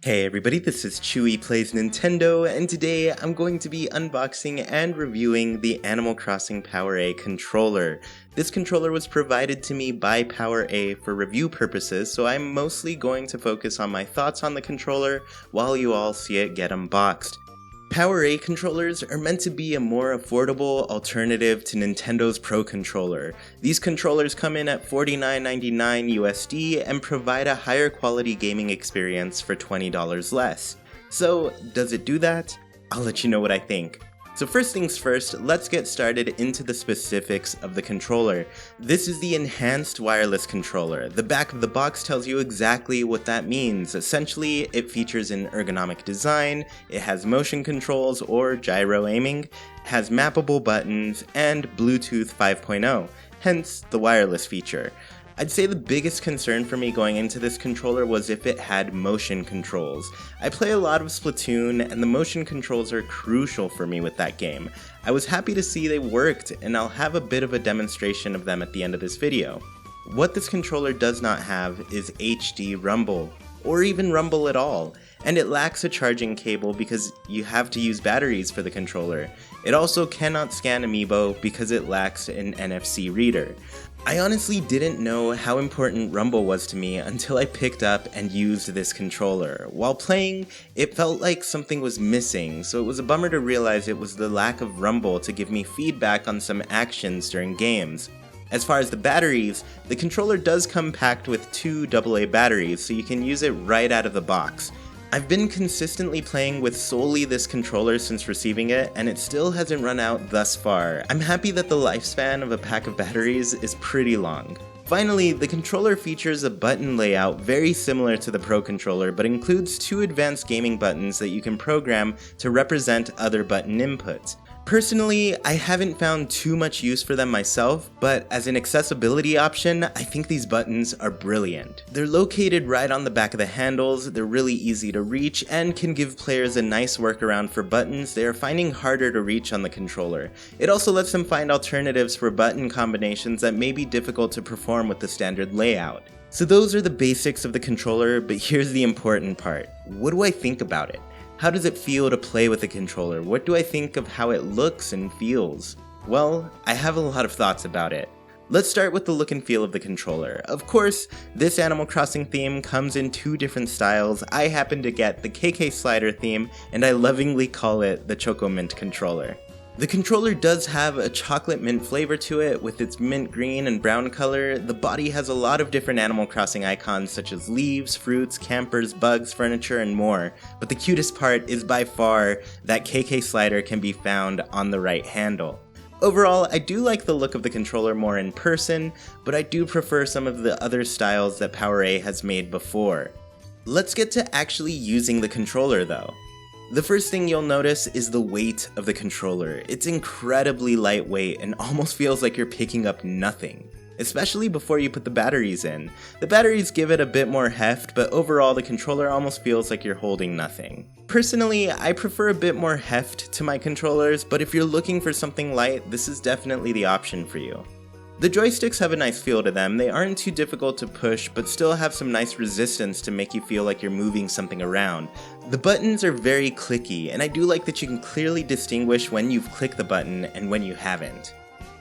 Hey everybody, this is Chewy Plays Nintendo, and today I'm going to be unboxing and reviewing the Animal Crossing PowerA controller. This controller was provided to me by PowerA for review purposes, so I'm mostly going to focus on my thoughts on the controller while you all see it get unboxed. PowerA controllers are meant to be a more affordable alternative to Nintendo's Pro Controller. These controllers come in at $49.99 USD and provide a higher quality gaming experience for $20 less. So, does it do that? I'll let you know what I think. So first things first, let's get started into the specifics of the controller. This is the enhanced wireless controller. The back of the box tells you exactly what that means. Essentially, it features an ergonomic design, it has motion controls or gyro aiming, has mappable buttons, and Bluetooth 5.0, hence the wireless feature. I'd say the biggest concern for me going into this controller was if it had motion controls. I play a lot of Splatoon, and the motion controls are crucial for me with that game. I was happy to see they worked, and I'll have a bit of a demonstration of them at the end of this video. What this controller does not have is HD rumble, or even rumble at all, and it lacks a charging cable because you have to use batteries for the controller. It also cannot scan Amiibo because it lacks an NFC reader. I honestly didn't know how important rumble was to me until I picked up and used this controller. While playing, it felt like something was missing, so it was a bummer to realize it was the lack of rumble to give me feedback on some actions during games. As far as the batteries, the controller does come packed with two AA batteries, so you can use it right out of the box. I've been consistently playing with solely this controller since receiving it, and it still hasn't run out thus far. I'm happy that the lifespan of a pack of batteries is pretty long. Finally, the controller features a button layout very similar to the Pro Controller, but includes two advanced gaming buttons that you can program to represent other button inputs. Personally, I haven't found too much use for them myself, but as an accessibility option, I think these buttons are brilliant. They're located right on the back of the handles, they're really easy to reach, and can give players a nice workaround for buttons they are finding harder to reach on the controller. It also lets them find alternatives for button combinations that may be difficult to perform with the standard layout. So those are the basics of the controller, but here's the important part. What do I think about it? How does it feel to play with the controller? What do I think of how it looks and feels? Well, I have a lot of thoughts about it. Let's start with the look and feel of the controller. Of course, this Animal Crossing theme comes in two different styles. I happen to get the KK Slider theme, and I lovingly call it the Choco Mint controller. The controller does have a chocolate mint flavor to it with its mint green and brown color. The body has a lot of different Animal Crossing icons such as leaves, fruits, campers, bugs, furniture, and more. But the cutest part is by far that KK Slider can be found on the right handle. Overall, I do like the look of the controller more in person, but I do prefer some of the other styles that PowerA has made before. Let's get to actually using the controller though. The first thing you'll notice is the weight of the controller. It's incredibly lightweight and almost feels like you're picking up nothing, especially before you put the batteries in. The batteries give it a bit more heft, but overall the controller almost feels like you're holding nothing. Personally, I prefer a bit more heft to my controllers, but if you're looking for something light, this is definitely the option for you. The joysticks have a nice feel to them. They aren't too difficult to push, but still have some nice resistance to make you feel like you're moving something around. The buttons are very clicky, and I do like that you can clearly distinguish when you've clicked the button and when you haven't.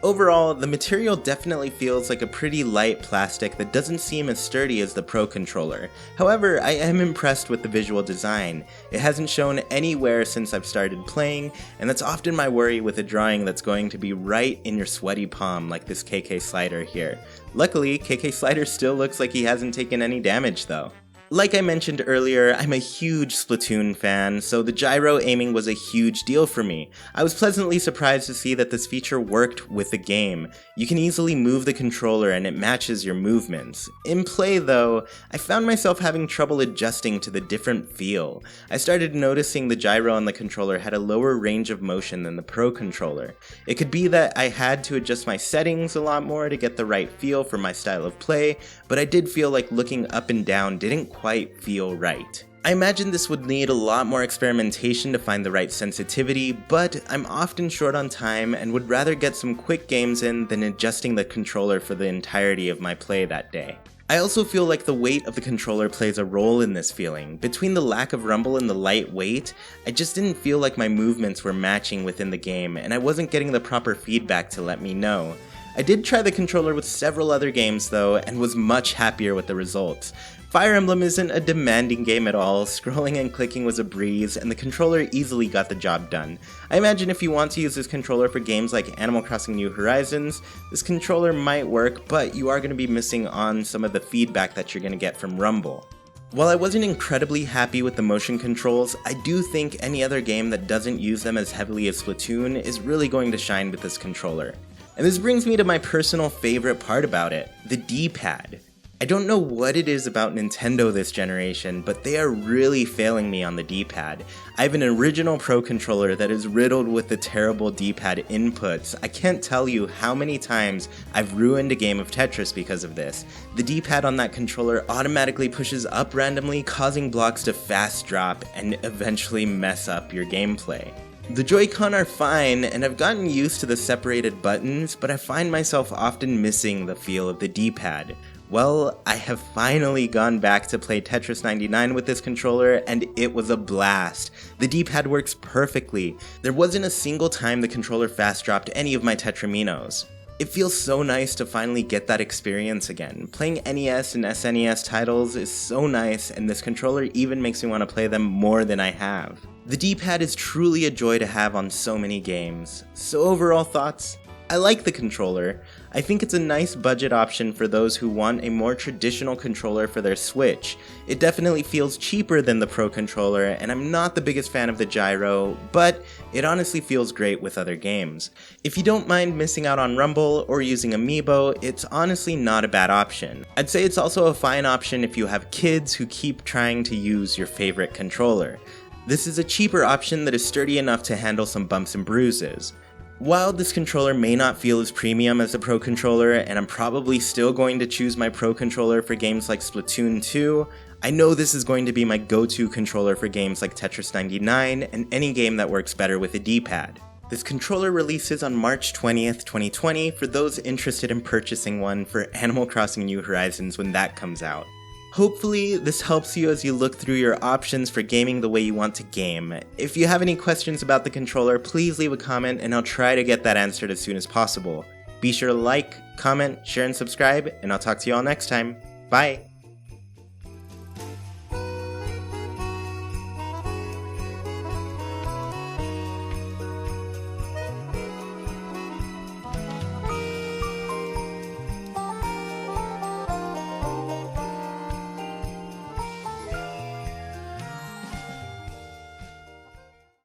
Overall, the material definitely feels like a pretty light plastic that doesn't seem as sturdy as the Pro Controller. However, I am impressed with the visual design. It hasn't shown any wear since I've started playing, and that's often my worry with a drawing that's going to be right in your sweaty palm like this KK Slider here. Luckily, KK Slider still looks like he hasn't taken any damage though. Like I mentioned earlier, I'm a huge Splatoon fan, so the gyro aiming was a huge deal for me. I was pleasantly surprised to see that this feature worked with the game. You can easily move the controller and it matches your movements. In play though, I found myself having trouble adjusting to the different feel. I started noticing the gyro on the controller had a lower range of motion than the Pro Controller. It could be that I had to adjust my settings a lot more to get the right feel for my style of play, but I did feel like looking up and down didn't quite feel right. I imagine this would need a lot more experimentation to find the right sensitivity, but I'm often short on time and would rather get some quick games in than adjusting the controller for the entirety of my play that day. I also feel like the weight of the controller plays a role in this feeling. Between the lack of rumble and the light weight, I just didn't feel like my movements were matching within the game, and I wasn't getting the proper feedback to let me know. I did try the controller with several other games though, and was much happier with the results. Fire Emblem isn't a demanding game at all, scrolling and clicking was a breeze, and the controller easily got the job done. I imagine if you want to use this controller for games like Animal Crossing New Horizons, this controller might work, but you are going to be missing on some of the feedback that you're going to get from rumble. While I wasn't incredibly happy with the motion controls, I do think any other game that doesn't use them as heavily as Splatoon is really going to shine with this controller. And this brings me to my personal favorite part about it, the D-pad. I don't know what it is about Nintendo this generation, but they are really failing me on the D-pad. I have an original Pro controller that is riddled with the terrible D-pad inputs. I can't tell you how many times I've ruined a game of Tetris because of this. The D-pad on that controller automatically pushes up randomly, causing blocks to fast drop and eventually mess up your gameplay. The Joy-Con are fine, and I've gotten used to the separated buttons, but I find myself often missing the feel of the D-pad. Well, I have finally gone back to play Tetris 99 with this controller, and it was a blast. The D-pad works perfectly. There wasn't a single time the controller fast dropped any of my Tetraminos. It feels so nice to finally get that experience again. Playing NES and SNES titles is so nice, and this controller even makes me want to play them more than I have. The D-pad is truly a joy to have on so many games. So overall thoughts? I like the controller. I think it's a nice budget option for those who want a more traditional controller for their Switch. It definitely feels cheaper than the Pro controller, and I'm not the biggest fan of the gyro, but it honestly feels great with other games. If you don't mind missing out on Rumble or using Amiibo, it's honestly not a bad option. I'd say it's also a fine option if you have kids who keep trying to use your favorite controller. This is a cheaper option that is sturdy enough to handle some bumps and bruises. While this controller may not feel as premium as the Pro controller, and I'm probably still going to choose my Pro controller for games like Splatoon 2, I know this is going to be my go-to controller for games like Tetris 99 and any game that works better with a D-pad. This controller releases on March 20th, 2020 for those interested in purchasing one for Animal Crossing New Horizons when that comes out. Hopefully, this helps you as you look through your options for gaming the way you want to game. If you have any questions about the controller, please leave a comment and I'll try to get that answered as soon as possible. Be sure to like, comment, share, and subscribe, and I'll talk to you all next time. Bye!